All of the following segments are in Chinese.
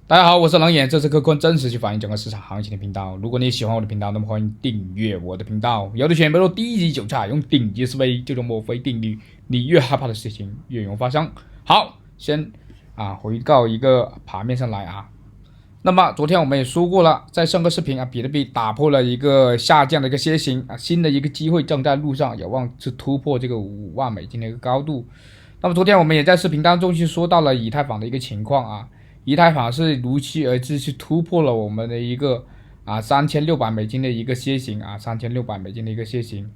大家好，我是冷眼，这是客观真实去反映整个市场行情的频道。如果你喜欢我的频道，那么欢迎订阅我的频道。有的选比如低级韭菜，用顶级思维，这种墨菲定律，你越害怕的事情越容易发生。好，先回到一个盘面上来啊。那么昨天我们也说过了，在上个视频比特币打破了一个下降的一个楔形新的一个机会正在路上，有望去突破这个$50,000的一个高度。那么昨天我们也在视频当中去说到了以太坊的一个情况啊。以太坊是如期而至，去突破了我们的一个$3600的一个楔形$3600的一个楔形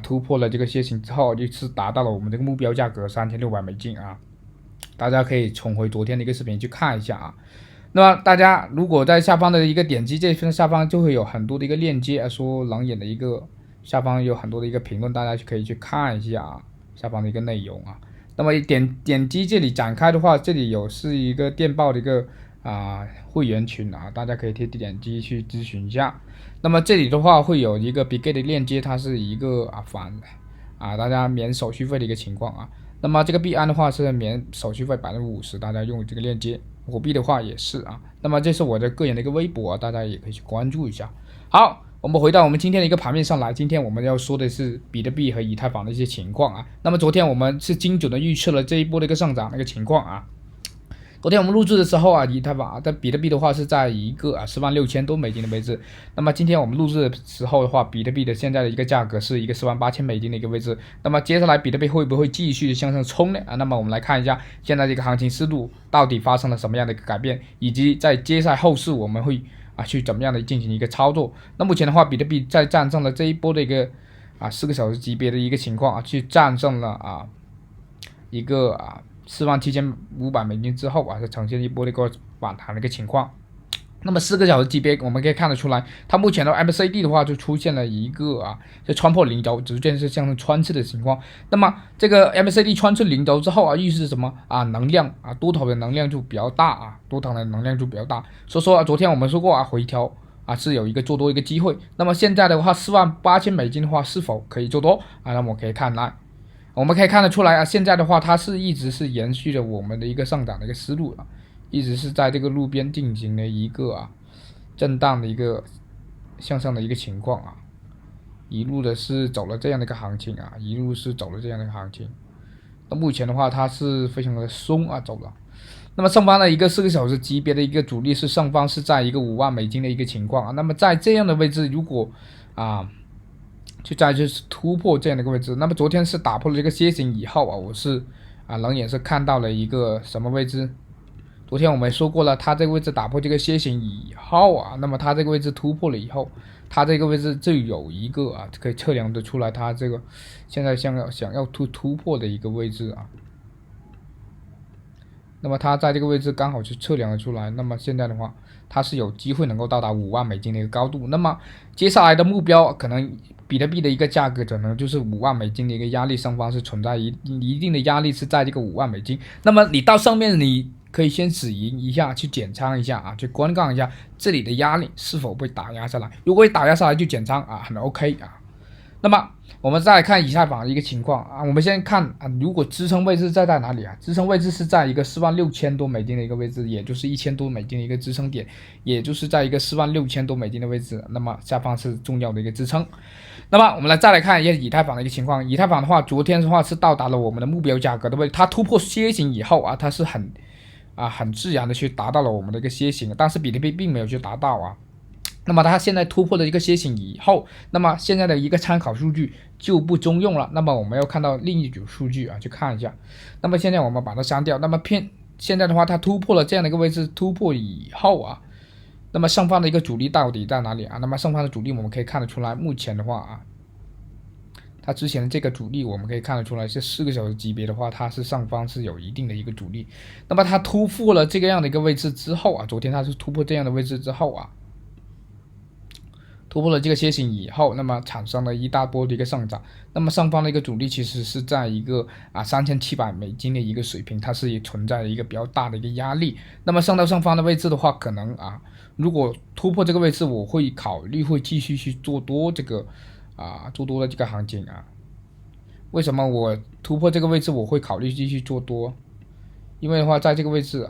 突破了这个楔形之后，就是达到了我们这个目标价格$3600啊。大家可以重回昨天的一个视频去看一下啊。那么大家如果在下方的一个点击这份下方就会有很多的一个链接说冷眼的一个下方有很多的一个评论，大家可以去看一下下方的一个内容啊。那么点击这里展开的话，这里是一个电报的一个会员群大家可以点击去咨询一下。那么这里的话会有一个 Bitget 的链接，它是一个大家免手续费的一个情况啊。那么这个币安的话是免手续费50%，大家用这个链接。火币的话也是啊。那么这是我的个人的一个微博大家也可以去关注一下。好。我们回到我们今天的一个盘面上来，今天我们要说的是比特币和以太坊的一些情况啊。那么昨天我们是精准的预测了这一波的一个上涨的一个情况啊。昨天我们录制的时候以太坊的比特币的话是在一个46000多美金的位置。那么今天我们录制的时候的话，比特币的现在的一个价格是一个48000美金的一个位置。那么接下来比特币会不会继续向上冲呢？那么我们来看一下现在这个行情思路到底发生了什么样的一个改变，以及在接下来后市我们会去怎么样的进行一个操作。那目前的话，比特币在战胜了这一波的一个4个小时级别的一个情况去战胜了一个47500美金之后是呈现一波的一个反弹的一个情况。那么4个小时级别我们可以看得出来，它目前的 MACD 的话就出现了一个就穿破零轴，逐渐是向上穿刺的情况。那么这个 MACD 穿刺零轴之后预示什么能量多头的能量就比较大多头的能量就比较大。所以说昨天我们说过回调是有一个做多一个机会。那么现在的话48000美金的话是否可以做多那么我们可以看得出来现在的话它是一直是延续着我们的一个上涨的一个思路一直是在这个路边进行的一个震荡的一个向上的一个情况一路的是走了这样的一个行情一路是走了这样的一个行情。那目前的话它是非常的松走了。那么上方的一个4个小时级别的一个主力是上方是在一个5万美金的一个情况那么在这样的位置，如果就是突破这样的一个位置，那么昨天是打破了这个楔形以后我是冷眼是看到了一个什么位置。昨天我们说过了，它这个位置打破这个楔形以后那么它这个位置突破了以后，它这个位置就有一个可以测量得出来它这个现在想要突破的一个位置那么它在这个位置刚好是测量了出来，那么现在的话它是有机会能够到达5万美金的一个高度。那么接下来的目标可能比特币的一个价格可能就是5万美金的一个压力，上方是存在一定的压力是在这个5万美金。那么你到上面你可以先止盈一下，去减仓一下去观望一下这里的压力是否被打压下来。如果打压下来就减仓很 OK 那么我们再来看以太坊的一个情况我们先看如果支撑位置在哪里支撑位置是在一个46000多美金的一个位置，也就是1000多美金的一个支撑点，也就是在一个46000多美金的位置，那么下方是重要的一个支撑。那么我们再来看一下以太坊的一个情况。以太坊的话昨天的话是到达了我们的目标价格，对不对？它突破楔形以后它是很自然的去达到了我们的一个楔形，但是比特币并没有去达到那么它现在突破了一个楔形以后，那么现在的一个参考数据就不中用了，那么我们要看到另一组数据去看一下。那么现在我们把它删掉。那么现在的话它突破了这样的一个位置，突破以后那么上方的一个阻力到底在哪里那么上方的阻力我们可以看得出来，目前的话它之前的这个阻力我们可以看得出来是4个小时级别的话，它是上方是有一定的一个阻力。那么它突破了这个样的一个位置之后昨天它是突破这样的位置之后突破了这个楔形以后，那么产生了一大波的一个上涨。那么上方的一个阻力其实是在一个3700美金的一个水平，它是也存在一个比较大的一个压力。那么上到上方的位置的话，可能如果突破这个位置，我会考虑会继续去做多这个做多的这个行情为什么我突破这个位置我会考虑继续做多？因为的话在这个位置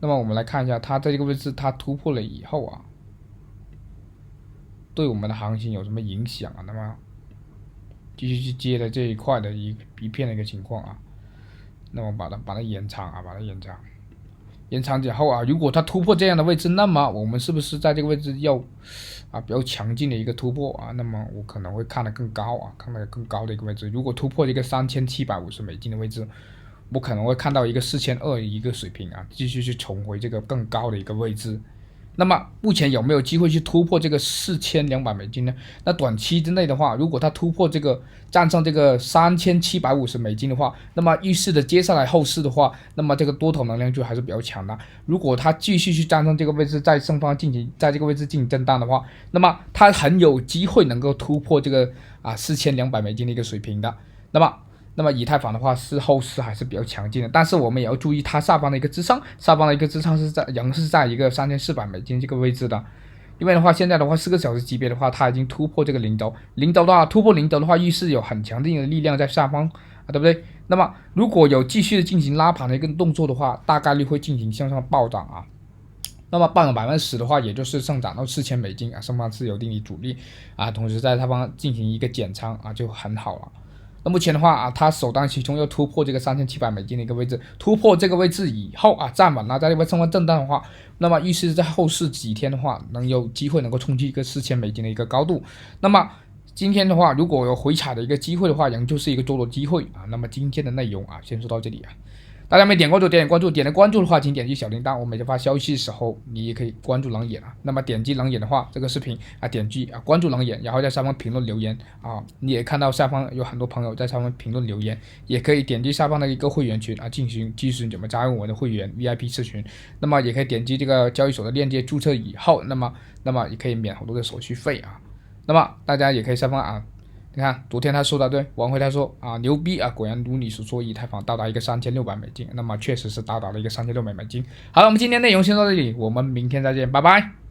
那么我们来看一下，它在这个位置它突破了以后啊，对我们的行情有什么影响啊？那么继续去接的这一块的一片的一个情况啊，那么把它延长啊，延长以后啊，如果它突破这样的位置，那么我们是不是在这个位置要比较强劲的一个突破啊？那么我可能会看得更高啊，看得更高的一个位置。如果突破这个$3750的位置，我可能会看到一个4200一个水平啊，继续去重回这个更高的一个位置。那么目前有没有机会去突破这个$4200呢？那短期之内的话，如果它突破这个站上这个$3750的话，那么预示的接下来后市的话，那么这个多头能量就还是比较强的。如果它继续去站上这个位置，在上方在这个位置进行震荡的话，那么它很有机会能够突破这个$4200的一个水平的。那么以太坊的话是后市还是比较强劲的，但是我们也要注意它下方的一个支撑，仍是在一个$3400这个位置的。因为的话，现在的话4个小时级别的话，它已经突破这个零轴的话，突破零轴的话，预示有很强劲的力量在下方对不对？那么如果有继续的进行拉盘的一个动作的话，大概率会进行向上暴涨啊。那么暴涨10%的话，也就是上涨到$4000上方是有一定的阻力同时在它方进行一个减仓就很好了。那目前的话它首当其冲要突破这个$3700的一个位置，突破这个位置以后站稳了，在这边上方震荡的话，那么预示在后市几天的话，能有机会能够冲击一个$4000的一个高度。那么今天的话，如果有回踩的一个机会的话，仍旧是一个做多机会那么今天的内容先说到这里大家没点关注点关注，点了关注的话，请点击小铃铛，我每天发消息的时候，你也可以关注狼眼那么点击狼眼的话，这个视频点击关注狼眼，然后在下方评论留言你也看到下方有很多朋友在下方评论留言，也可以点击下方的一个会员群进行咨询怎么加入我的会员 VIP 社群。那么也可以点击这个交易所的链接注册以后，那么也可以免好多的手续费那么大家也可以下方你看，昨天他说的对，王辉他说牛逼果然如你所说，以太坊到达一个$3600，那么确实是到达了一个$3600。好了，我们今天内容先到这里，我们明天再见，拜拜。